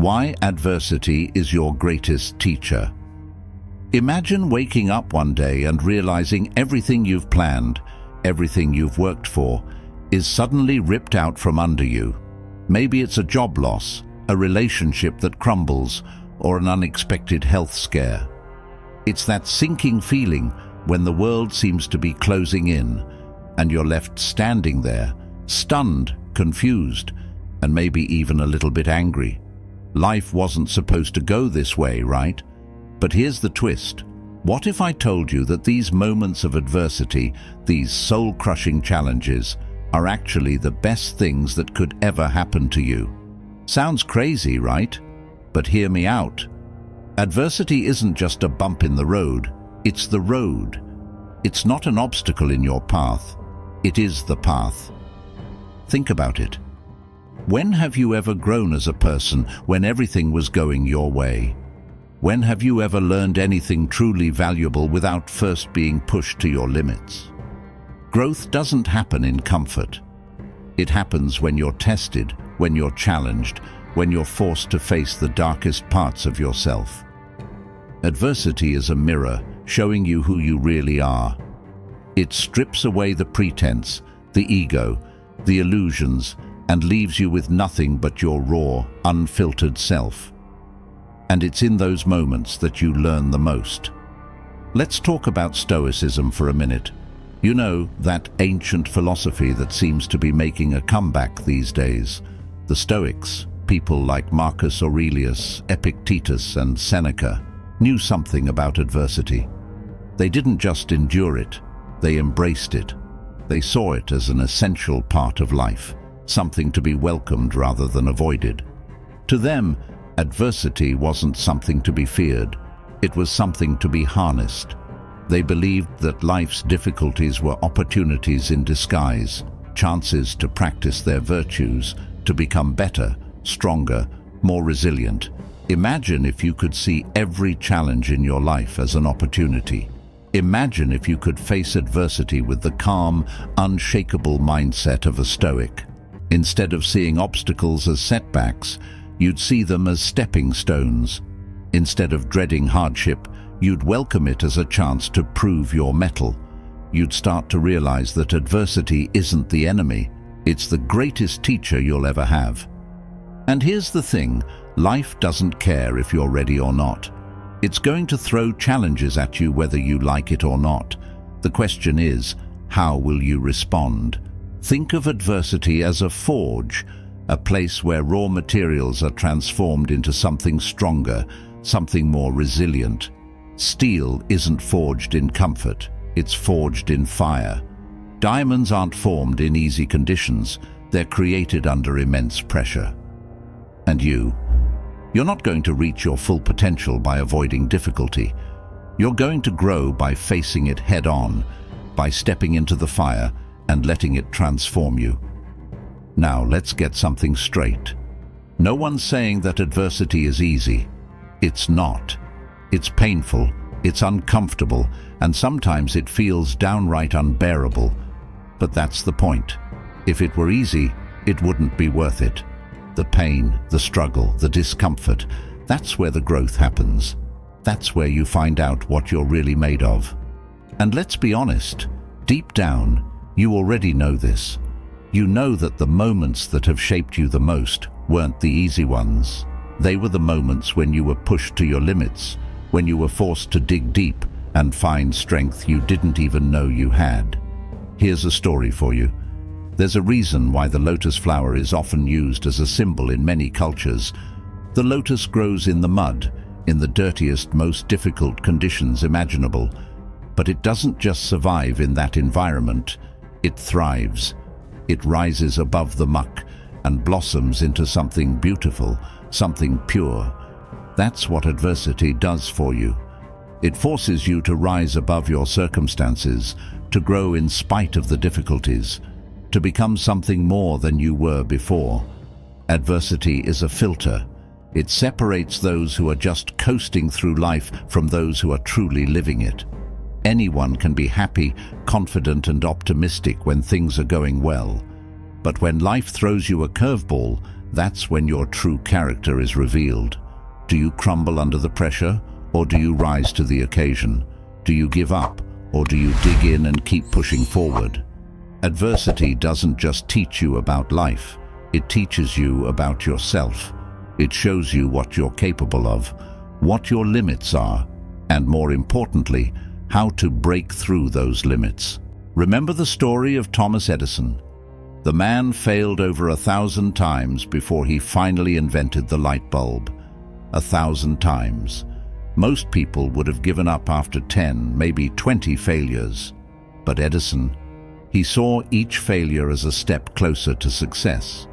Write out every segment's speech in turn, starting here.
Why adversity is your greatest teacher. Imagine waking up one day and realizing everything you've planned, everything you've worked for, is suddenly ripped out from under you. Maybe it's a job loss, a relationship that crumbles, or an unexpected health scare. It's that sinking feeling when the world seems to be closing in, and you're left standing there, stunned, confused, and maybe even a little bit angry. Life wasn't supposed to go this way, right? But here's the twist. What if I told you that these moments of adversity, these soul-crushing challenges, are actually the best things that could ever happen to you? Sounds crazy, right? But hear me out. Adversity isn't just a bump in the road, it's the road. It's not an obstacle in your path, it is the path. Think about it. When have you ever grown as a person when everything was going your way? When have you ever learned anything truly valuable without first being pushed to your limits? Growth doesn't happen in comfort. It happens when you're tested, when you're challenged, when you're forced to face the darkest parts of yourself. Adversity is a mirror showing you who you really are. It strips away the pretense, the ego, the illusions, and leaves you with nothing but your raw, unfiltered self. And it's in those moments that you learn the most. Let's talk about Stoicism for a minute. You know, that ancient philosophy that seems to be making a comeback these days. The Stoics, people like Marcus Aurelius, Epictetus, and Seneca, knew something about adversity. They didn't just endure it, they embraced it. They saw it as an essential part of life, something to be welcomed rather than avoided. To them, adversity wasn't something to be feared, it was something to be harnessed. They believed that life's difficulties were opportunities in disguise, chances to practice their virtues, to become better, stronger, more resilient. Imagine if you could see every challenge in your life as an opportunity. Imagine if you could face adversity with the calm, unshakable mindset of a Stoic. Instead of seeing obstacles as setbacks, you'd see them as stepping stones. Instead of dreading hardship, you'd welcome it as a chance to prove your mettle. You'd start to realize that adversity isn't the enemy, it's the greatest teacher you'll ever have. And here's the thing, life doesn't care if you're ready or not. It's going to throw challenges at you whether you like it or not. The question is, how will you respond? Think of adversity as a forge, a place where raw materials are transformed into something stronger, something more resilient. Steel isn't forged in comfort, it's forged in fire. Diamonds aren't formed in easy conditions, they're created under immense pressure. And you're not going to reach your full potential by avoiding difficulty. You're going to grow by facing it head-on, by stepping into the fire and letting it transform you. Now let's get something straight. No one's saying that adversity is easy. It's not. It's painful, it's uncomfortable, and sometimes it feels downright unbearable. But that's the point. If it were easy, it wouldn't be worth it. The pain, the struggle, the discomfort, that's where the growth happens. That's where you find out what you're really made of. And let's be honest, deep down, you already know this. You know that the moments that have shaped you the most weren't the easy ones. They were the moments when you were pushed to your limits, when you were forced to dig deep and find strength you didn't even know you had. Here's a story for you. There's a reason why the lotus flower is often used as a symbol in many cultures. The lotus grows in the mud, in the dirtiest, most difficult conditions imaginable. But it doesn't just survive in that environment, it thrives. It rises above the muck and blossoms into something beautiful, something pure. That's what adversity does for you. It forces you to rise above your circumstances, to grow in spite of the difficulties, to become something more than you were before. Adversity is a filter. It separates those who are just coasting through life from those who are truly living it. Anyone can be happy, confident, and optimistic when things are going well. But when life throws you a curveball, That's when your true character is revealed. Do you crumble under the pressure, or do you rise to the occasion? Do you give up, or do you dig in and keep pushing forward? Adversity doesn't just teach you about life, it teaches you about yourself. It shows you what you're capable of, what your limits are, and more importantly, how to break through those limits. Remember the story of Thomas Edison? The man failed over 1,000 times before he finally invented the light bulb. 1,000 times. Most people would have given up after 10, maybe 20 failures. But Edison, he saw each failure as a step closer to success.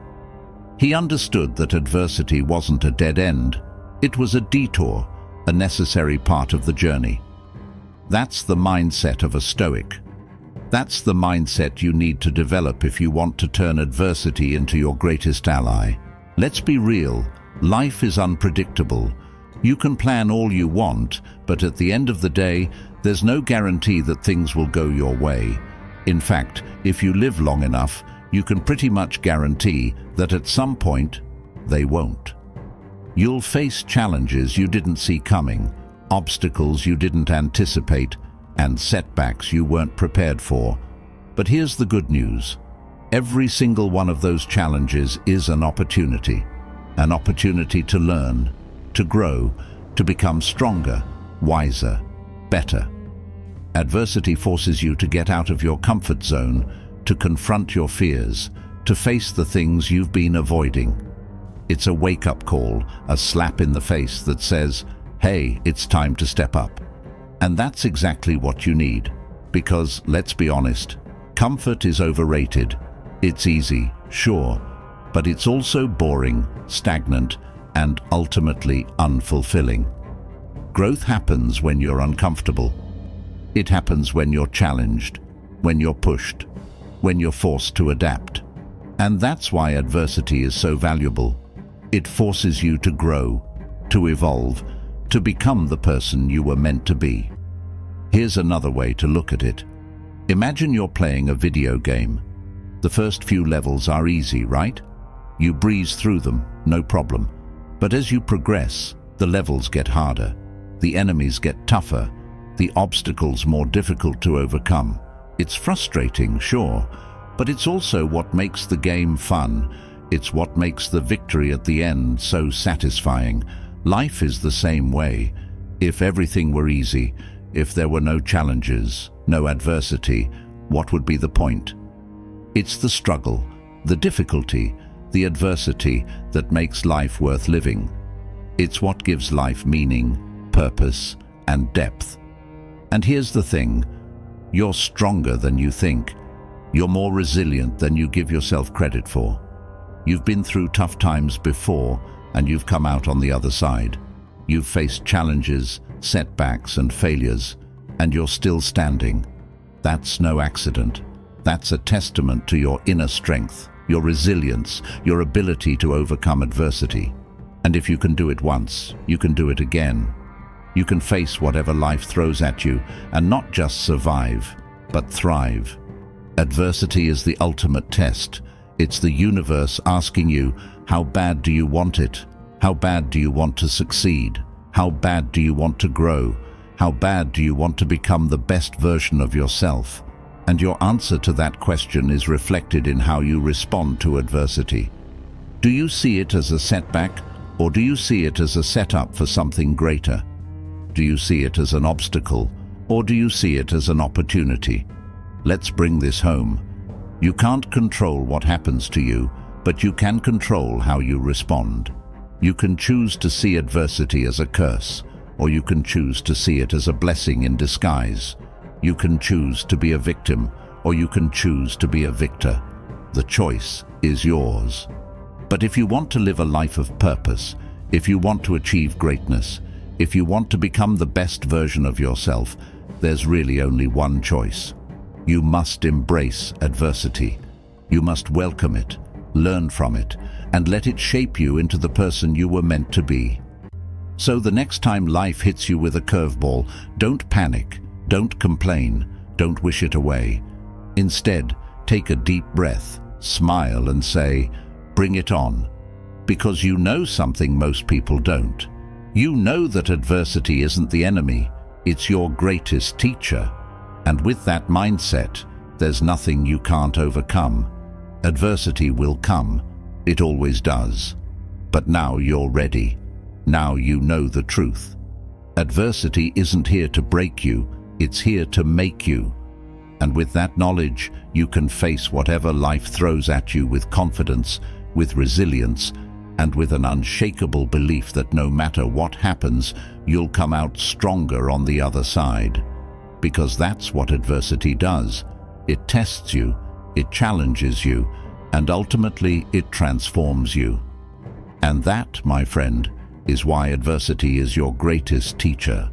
He understood that adversity wasn't a dead end. It was a detour, a necessary part of the journey. That's the mindset of a Stoic. That's the mindset you need to develop if you want to turn adversity into your greatest ally. Let's be real, life is unpredictable. You can plan all you want, but at the end of the day, there's no guarantee that things will go your way. In fact, if you live long enough, you can pretty much guarantee that at some point, they won't. You'll face challenges you didn't see coming, obstacles you didn't anticipate, and setbacks you weren't prepared for. But here's the good news. Every single one of those challenges is an opportunity to learn, to grow, to become stronger, wiser, better. Adversity forces you to get out of your comfort zone, to confront your fears, to face the things you've been avoiding. It's a wake-up call, a slap in the face that says, hey, it's time to step up. And that's exactly what you need. Because, let's be honest, comfort is overrated. It's easy, sure, but it's also boring, stagnant, and ultimately unfulfilling. Growth happens when you're uncomfortable. It happens when you're challenged, when you're pushed, when you're forced to adapt. And that's why adversity is so valuable. It forces you to grow, to evolve, to become the person you were meant to be. Here's another way to look at it. Imagine you're playing a video game. The first few levels are easy, right? You breeze through them, no problem. But as you progress, the levels get harder. The enemies get tougher. The obstacles more difficult to overcome. It's frustrating, sure, but it's also what makes the game fun. It's what makes the victory at the end so satisfying. Life is the same way. If everything were easy, if there were no challenges, no adversity, what would be the point? It's the struggle, the difficulty, the adversity that makes life worth living. It's what gives life meaning, purpose, and depth. And here's the thing, you're stronger than you think. You're more resilient than you give yourself credit for. You've been through tough times before, and you've come out on the other side. You've faced challenges, setbacks, and failures, and you're still standing. That's no accident. That's a testament to your inner strength, your resilience, your ability to overcome adversity. And if you can do it once, you can do it again. You can face whatever life throws at you and not just survive, but thrive. Adversity is the ultimate test. It's the universe asking you, how bad do you want it? How bad do you want to succeed? How bad do you want to grow? How bad do you want to become the best version of yourself? And your answer to that question is reflected in how you respond to adversity. Do you see it as a setback, or do you see it as a setup for something greater? Do you see it as an obstacle, or do you see it as an opportunity? Let's bring this home. You can't control what happens to you, but you can control how you respond. You can choose to see adversity as a curse, or you can choose to see it as a blessing in disguise. You can choose to be a victim, or you can choose to be a victor. The choice is yours. But if you want to live a life of purpose, if you want to achieve greatness, if you want to become the best version of yourself, there's really only one choice. You must embrace adversity. You must welcome it, learn from it, and let it shape you into the person you were meant to be. So the next time life hits you with a curveball, don't panic, don't complain, don't wish it away. Instead, take a deep breath, smile and say, bring it on. because you know something most people don't. You know that adversity isn't the enemy, it's your greatest teacher. And with that mindset, there's nothing you can't overcome. Adversity will come. It always does. But now you're ready. Now you know the truth. Adversity isn't here to break you, it's here to make you. And with that knowledge, you can face whatever life throws at you with confidence, with resilience, and with an unshakable belief that no matter what happens, you'll come out stronger on the other side. Because that's what adversity does. It tests you, it challenges you, and ultimately it transforms you. And that, my friend, is why adversity is your greatest teacher.